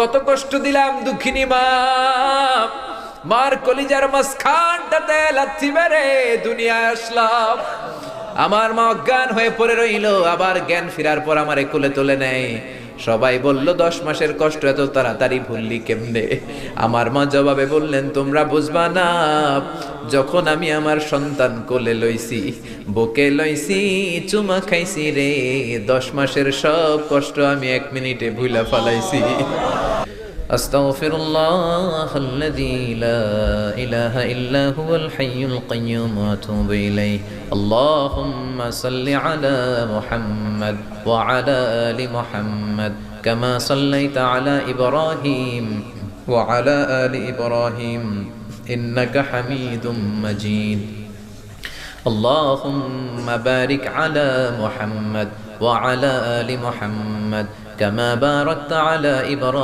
কত কষ্ট দিলাম দুঃখিনী মা, মার কলিজার মাঝখানটাতে লাথি মেরে দুনিয়ায় আসলাম। আমার মা অজ্ঞান হয়ে পড়ে রইল, আবার জ্ঞান ফেরার পর আমারে কোলে তুলে নেয়। সবাই বলল 10 মাসের কষ্ট এত তাড়াতাড়ি ভুললি কেমনে? আমার মা জবাবে বললেন, তোমরা বুঝবা না, যখন আমি আমার সন্তান কোলে লইছি, বুকে লইছি, চুমা খাইছি রে, 10 মাসের সব কষ্ট আমি 1 মিনিটে ভুলা ফেলাইছি। আস্তাগফিরুল্লাহ আল্লাযী লা ইলাহা ইল্লা হুয়াল হাইয়ুল কাইয়্যুম ওয়া আতুবু ইলাইহি। আল্লাহুম্মা সাল্লি আলা মুহাম্মাদ ওয়া আলা আলি মুহাম্মাদ কামা সাল্লাইতা আলা ইব্রাহিম ওয়া আলা আলি ইব্রাহিম ইন্নাকা হামিদুম মাজিদ। আল্লাহুম্মা বারিক আলা মুহাম্মাদ ওয়া আলা আলি মুহাম্মাদ কামা বারাকতা আলা ইব্রাহিম